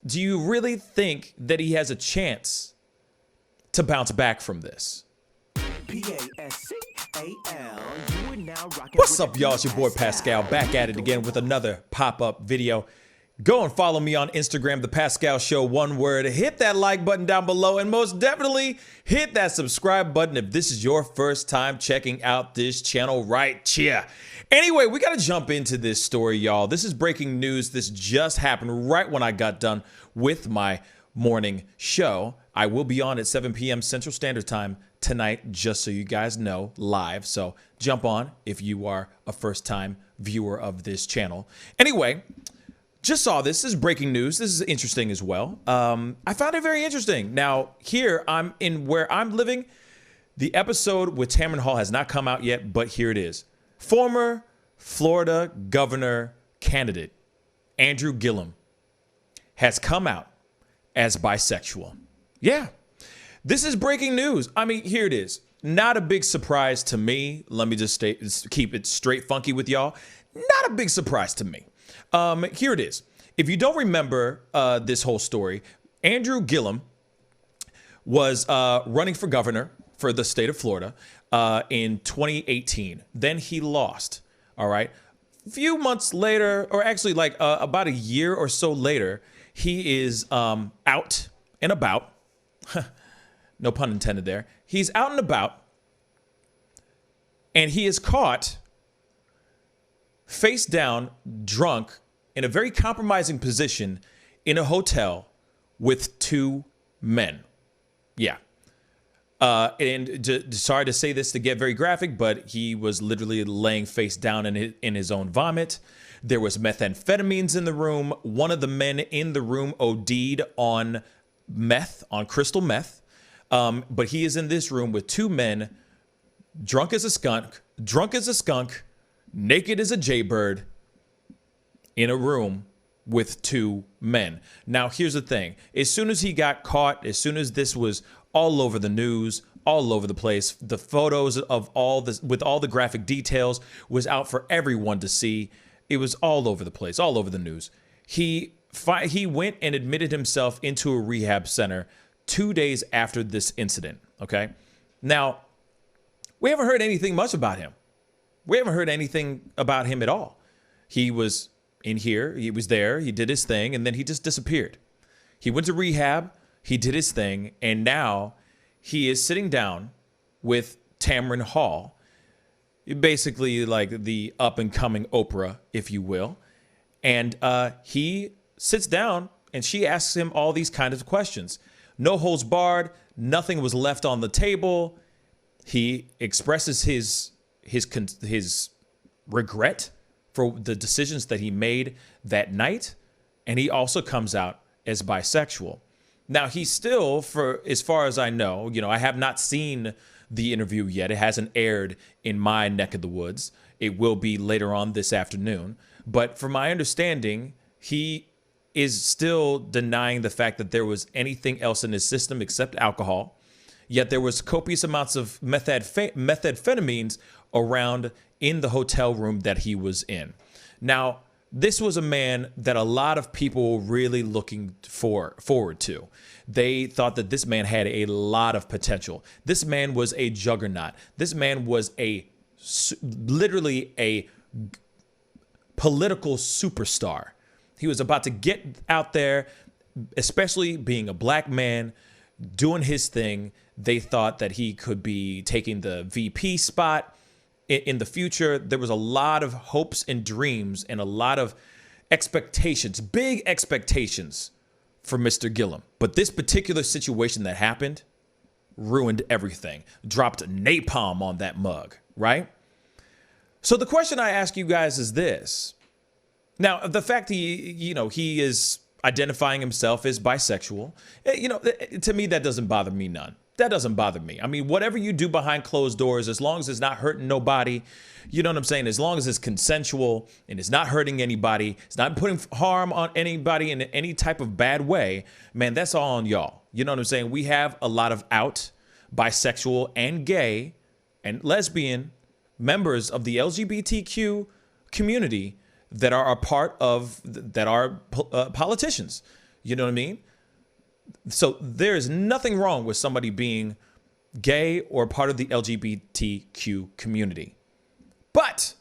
do you really think that he has a chance to bounce back from this? What's up, y'all? It's your boy Pascal, back at it again with another pop-up video. Go and follow me on Instagram, The Pascal Show, one word. Hit that like button down below, and most definitely hit that subscribe button if this is your first time checking out this channel right here. Anyway, we got to jump into this story, y'all. This is breaking news. This just happened right when I got done with my morning show. I will be on at 7 p.m. Central Standard Time tonight, just so you guys know, live. So jump on if you are a first-time viewer of this channel. Anyway, just saw this. This is breaking news. This is interesting as well. I found it very interesting. Now, here I'm in where I'm living. The episode with Tamron Hall has not come out yet, but here it is. Former Florida governor candidate Andrew Gillum has come out as bisexual. Yeah, this is breaking news. I mean, here it is. Not a big surprise to me. Let me just keep it straight funky with y'all. Not a big surprise to me. Here it is. If you don't remember this whole story, Andrew Gillum was running for governor for the state of Florida in 2018. Then he lost. All right. A few months later, or actually like about a year or so later, he is out and about. No pun intended there. He's out and about, and he is caught face down, drunk, in a very compromising position in a hotel with two men. Yeah. And sorry to say this to get very graphic, but he was literally laying face down in his own vomit. There was methamphetamines in the room. One of the men in the room OD'd on meth, on crystal meth. But he is in this room with two men, drunk as a skunk, naked as a jaybird, in a room with two men. Now, here's the thing. As soon as he got caught, as soon as this was all over the news, all over the place, the photos of all this with all the graphic details was out for everyone to see. It was all over the place, all over the news. He went and admitted himself into a rehab center 2 days after this incident, okay? Now, we haven't heard anything much about him. We haven't heard anything about him at all. He was in here, he was there, he did his thing, and then he just disappeared. He went to rehab, he did his thing, and now he is sitting down with Tamron Hall, basically like the up-and-coming Oprah, if you will, and he sits down and she asks him all these kinds of questions. No holds barred, nothing was left on the table. He expresses his regret for the decisions that he made that night, and he also comes out as bisexual. Now, he's still, for as far as I know, I have not seen the interview yet. It hasn't aired in my neck of the woods. It will be later on this afternoon. But from my understanding, he is still denying the fact that there was anything else in his system except alcohol. Yet there was copious amounts of methamphetamines around in the hotel room that he was in. Now, this was a man that a lot of people were really looking forward to. They thought that this man had a lot of potential. This man was a juggernaut. This man was literally a political superstar. He was about to get out there, especially being a black man, doing his thing. They thought that he could be taking the VP spot in the future. There was a lot of hopes and dreams and a lot of expectations, big expectations for Mr. Gillum. But this particular situation that happened ruined everything, dropped napalm on that mug, right? So the question I ask you guys is this. Now, the fact he is identifying himself as bisexual, to me, that doesn't bother me none. That doesn't bother me. I mean, whatever you do behind closed doors, as long as it's not hurting nobody, you know what I'm saying? As long as it's consensual and it's not hurting anybody, it's not putting harm on anybody in any type of bad way, man, that's all on y'all. You know what I'm saying? We have a lot of out bisexual and gay and lesbian members of the LGBTQ community that are a part of, that are politicians. You know what I mean? So there is nothing wrong with somebody being gay or part of the LGBTQ community. But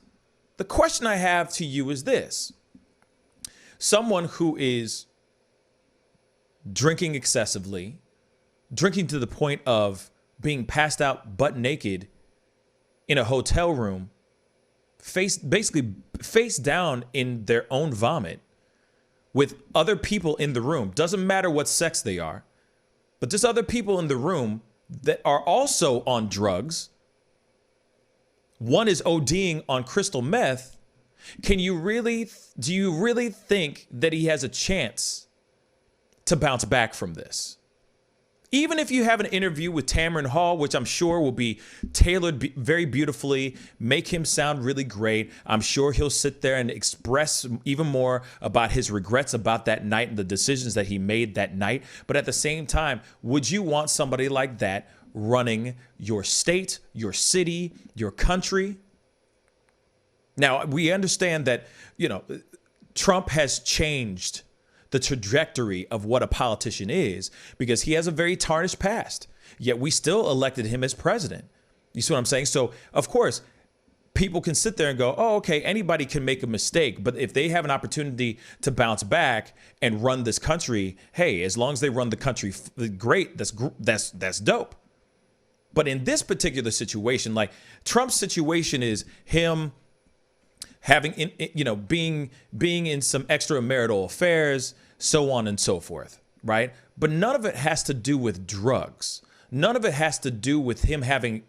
the question I have to you is this. Someone who is drinking excessively, drinking to the point of being passed out butt naked in a hotel room, basically face down in their own vomit with other people in the room. Doesn't matter what sex they are, but just other people in the room that are also on drugs. One is ODing on crystal meth. Do you really think that he has a chance to bounce back from this? Even if you have an interview with Tamron Hall, which I'm sure will be tailored very beautifully, make him sound really great. I'm sure he'll sit there and express even more about his regrets about that night and the decisions that he made that night. But at the same time, would you want somebody like that running your state, your city, your country? Now, we understand that, Trump has changed the trajectory of what a politician is because he has a very tarnished past, yet we still elected him as president. You see what I'm saying? So, of course, people can sit there and go, oh, okay, anybody can make a mistake. But if they have an opportunity to bounce back and run this country, hey, as long as they run the country great, that's dope. But in this particular situation, like Trump's situation is him having, being in some extramarital affairs, so on and so forth, right? But none of it has to do with drugs. None of it has to do with him having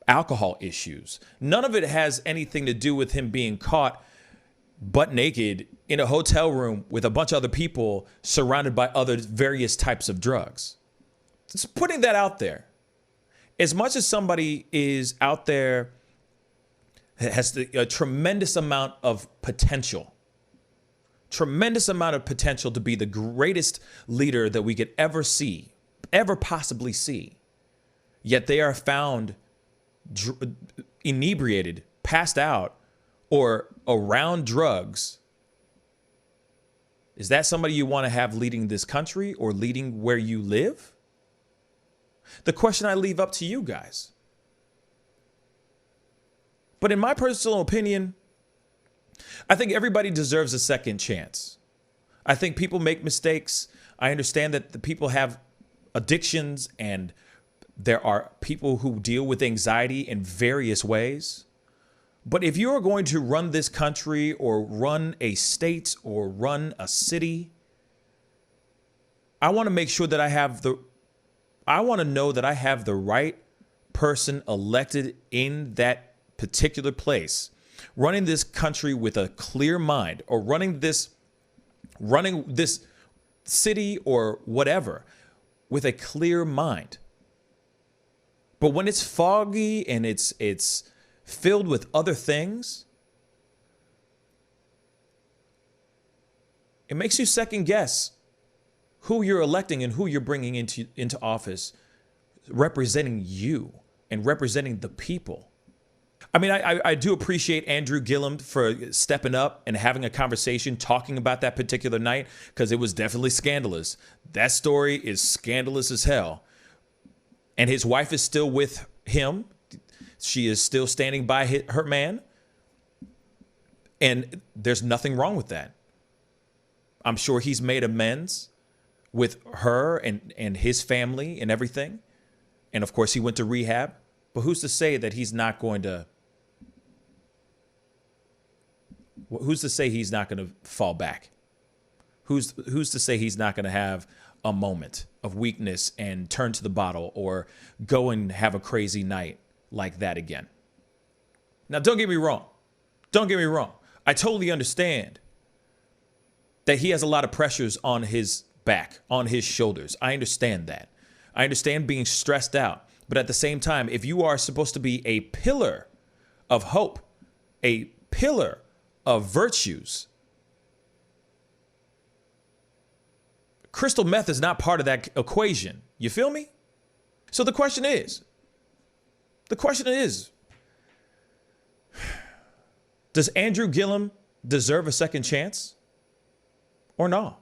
alcohol issues. None of it has anything to do with him being caught butt naked in a hotel room with a bunch of other people surrounded by other various types of drugs. Just putting that out there. As much as somebody is out there has a tremendous amount of potential to be the greatest leader that we could ever possibly see. Yet they are found inebriated, passed out, or around drugs. Is that somebody you want to have leading this country or leading where you live? The question I leave up to you guys. But in my personal opinion, I think everybody deserves a second chance. I think people make mistakes. I understand that the people have addictions and there are people who deal with anxiety in various ways. But if you are going to run this country or run a state or run a city, I want to make sure that I want to know that I have the right person elected in that particular place, running this country with a clear mind, or running this city or whatever with a clear mind. But when it's foggy and it's filled with other things, it makes you second guess who you're electing and who you're bringing into office, representing you and representing the people. I mean, I do appreciate Andrew Gillum for stepping up and having a conversation, talking about that particular night, because it was definitely scandalous. That story is scandalous as hell. And his wife is still with him. She is still standing by her man. And there's nothing wrong with that. I'm sure he's made amends with her and his family and everything. And of course, he went to rehab. But who's to say that he's not going to... Who's to say he's not going to fall back? Who's to say he's not going to have a moment of weakness and turn to the bottle or go and have a crazy night like that again? Now, don't get me wrong. I totally understand that he has a lot of pressures on his back, on his shoulders. I understand that. I understand being stressed out. But at the same time, if you are supposed to be a pillar of hope, a pillar of virtues, crystal meth is not part of that equation. You feel me? So the question is, does Andrew Gillum deserve a second chance or no?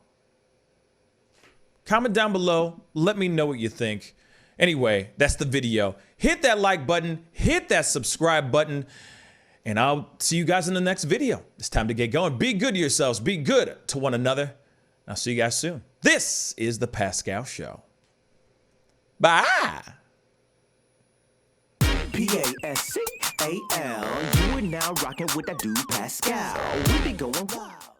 Comment down below. Let me know what you think. Anyway, that's the video. Hit that like button. Hit that subscribe button. And I'll see you guys in the next video. It's time to get going. Be good to yourselves. Be good to one another. I'll see you guys soon. This is The Pascal Show. Bye. Pascal. You are now rocking with that dude Pascal. We be going wild.